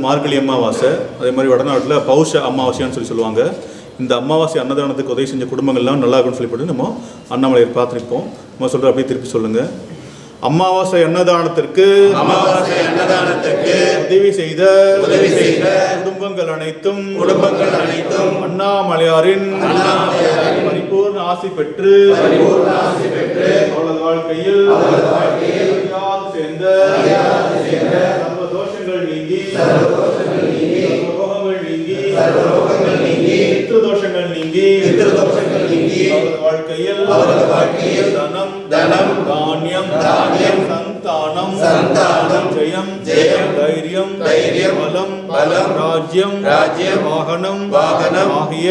மார்கழி அமாவாசை, அதே மாதிரி வடநாட்டில் பௌஷ அமாவாசைன்னு சொல்லுவாங்க. இந்த அமாவாசை அன்னதானத்துக்கு உதவி செஞ்ச குடும்பங்கள்லாம் நல்லா இருக்கும்னு சொல்லிப்பட்டு நம்ம அண்ணாமலையர் பார்த்துருப்போம். நம்ம சொல்கிற அப்படியே திருப்பி சொல்லுங்கள். அமாவாசை அன்னதானத்திற்கு உதவி செய்த குடும்பங்கள் அனைத்தும் அண்ணாமலையாரின் பரிபூர்ண ஆசி பெற்று அவளது வாழ்க்கையில் சேர்ந்த சர்வ தோஷங்கள் நீங்கி ரோகங்கள் நீங்கி தோஷங்கள் நீங்கி அவரது வாழ்க்கையில் தனம் தானியம் சந்தானம் ஜெயம் தைரியம் பலம் ராஜ்யம் வாகனம் ஆகிய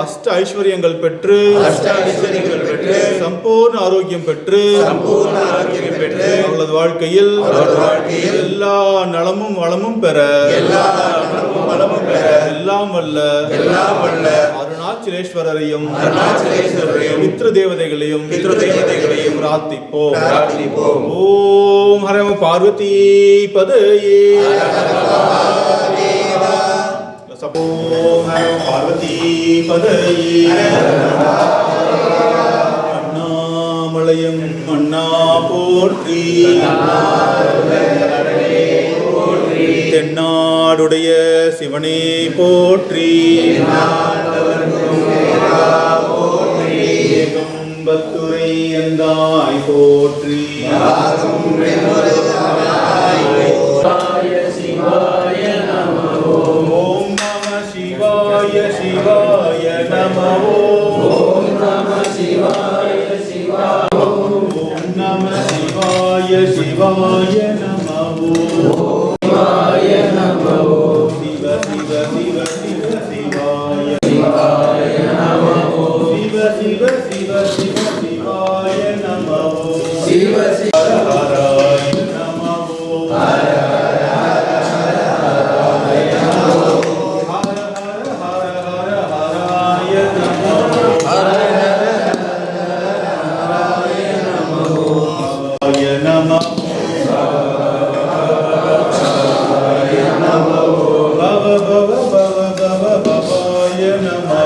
அஷ்ட ஐஸ்வர்யங்கள் பெற்று சம்பூர்ண ஆரோக்கியம் பெற்று அவளது வாழ்க்கையில் எல்லா நலமும் வளமும் பெற எல்லாம் வல்ல அருணாச்சலேஸ்வரரையும் மித்ர தேவதைகளையும் பிரார்த்திப்போம். ஓம் ஹர பார்வதி பதயே. ஓம் ஹர பார்வதி பதயே. அண்ணாமலையும் அண்ணா போற்றி, தென்னாடுடைய சிவனே போற்றி, ஏகம்பத்துரை எந்தாய் போற்றி. ஓம் நம சிவாய சிவாய நமோ. ஓம் நம சிவாய சிவாய நமோ. சிவ சிவ சிவ சிவ சிவாய சிவ சிவ சிவ சிவாய நமோ. சிவ சிவ ஹராய நமோ. ஹர ஹர ஹராய நமோ. ஹர ஹர ஹராய நமோ. ஹர ஹராய நமோ. ஹராய நமோ. பவ பவ பவ பவ பவாய நமோ.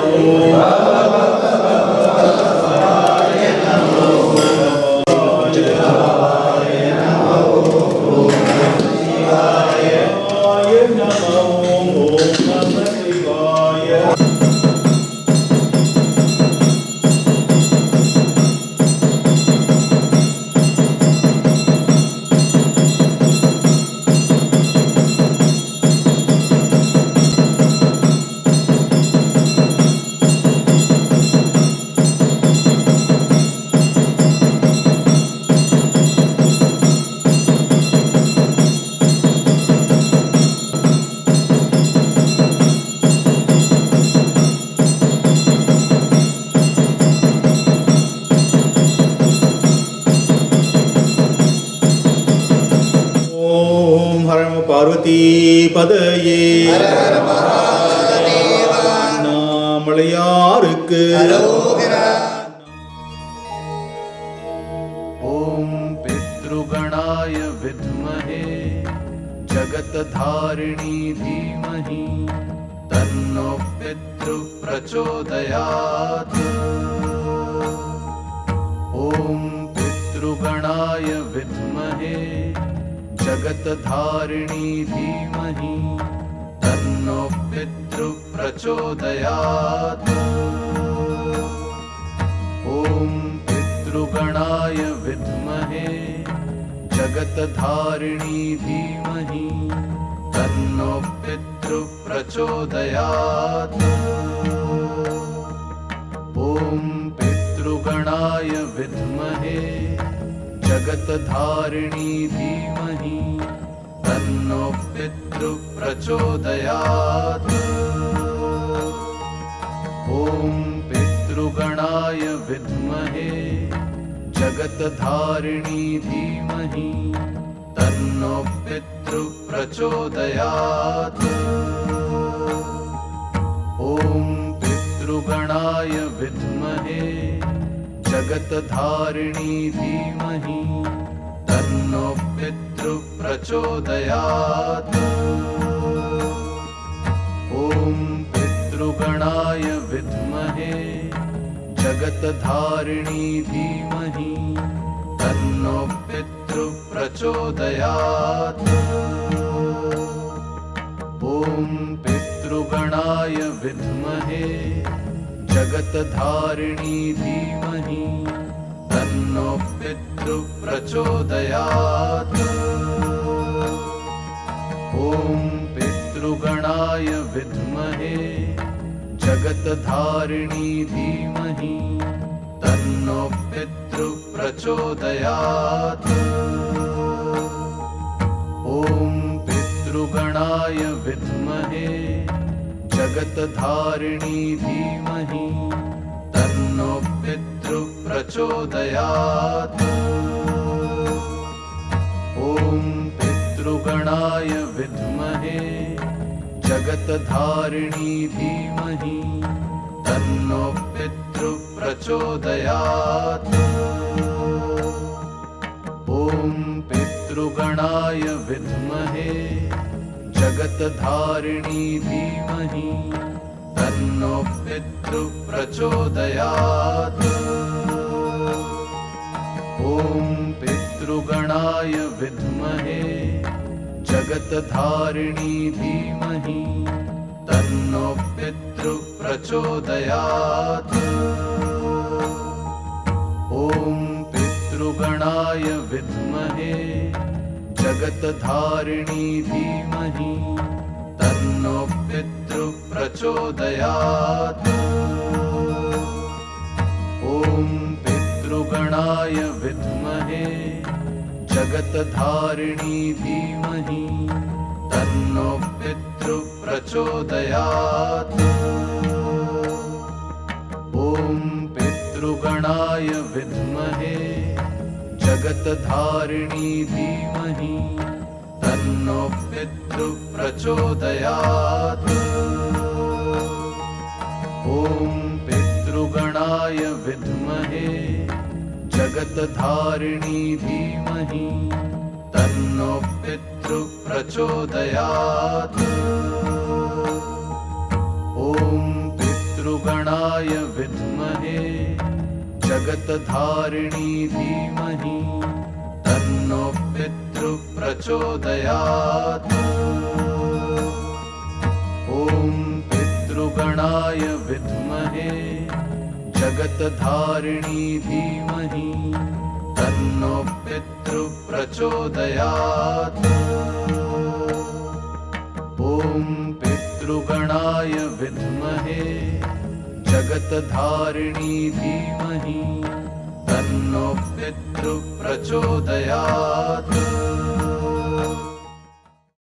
பார்வதி பதயே. அண்ணாமலையாருக்கு ஓம் பித்ருகணாய வித்மஹே ஜகத்தாரிணி தீமஹி தன்னோ பித்ரு பிரச்சோதயாத். ஓம் பித்ருகணாய வித்மஹே जगत्धारिणी धीमहि तन्नो पितृ प्रचोदयात्. ॐ पितृगणाय विद्महे जगत्धारिणी धीमहि तन्नो पितृ प्रचोदयात्. ॐ पितृगणाय विद्महे जगत्धारिणी धीमहि तन्नो पितृ प्रचोदयात्. ॐ पितृगणाय विद्महे जगत्धारिणी धीमहि तन्नो पितृ प्रचोदयात्. ॐ पितृगणाय विद्महे जगत्धारिणी धीमहि तन्नो पितृ प्रचोदयात्. ॐ पितृगणाय विद्महे जगत्धारिणी धीमहि तन्नो पितृः प्रचोदयात्। ॐ पितृगणाय विद्महे जगत्धारिणी धीमहि तन्नो पितृः प्रचोदयात्। ॐ पितृगणाय विद्महे जगत्धारिणी धीमहि तन्नो पितृः प्रचोदयात्। ॐ पितृगणाय विद्महे जगत्धारिणी धीमहि तन्नो पितृः प्रचोदयात्। ॐ पितृगणाय विद्महे जगत्धारिणी धीमहि तन्नो पितृः प्रचोदयात्। ॐ पितृगणाय विद्महे जगत्धारिणी धीमहि तन्नो पितृः प्रचोदयात्। ॐ पितृगणाय विद्महे जगत्धारिणी धीमहि तन्नो पितृः प्रचोदयात्। ॐ पितृगणाय विद्महे जगत्धारिणी धीमहि तन्नो पितृः प्रचोदयात्। ॐ पितृगणाय विद्महे जगत्धारिणी धीमहि तन्नो पितृः प्रचोदयात्। ॐ पितृगणाय विद्महे जगत्धारिणी धीमहि तन्नो पितृः प्रचोदयात्। ॐ पितृगणाय विद्महे जगत्धारिणी धीमहि तन्नो पितृः प्रचोदयात्। ॐ पितृगणाय विद्महे जगत्धारिणी धीमहि तन्नो पितृः प्रचोदयात्। ॐ पितृगणाय विद्महे जगत्धारिणी धीमहि तन्नो पितृः प्रचोदयात्। ॐ पितृगणाय विद्महे जगत्धारिणी धीमहि तन्नो पितृः प्रचोदयात्।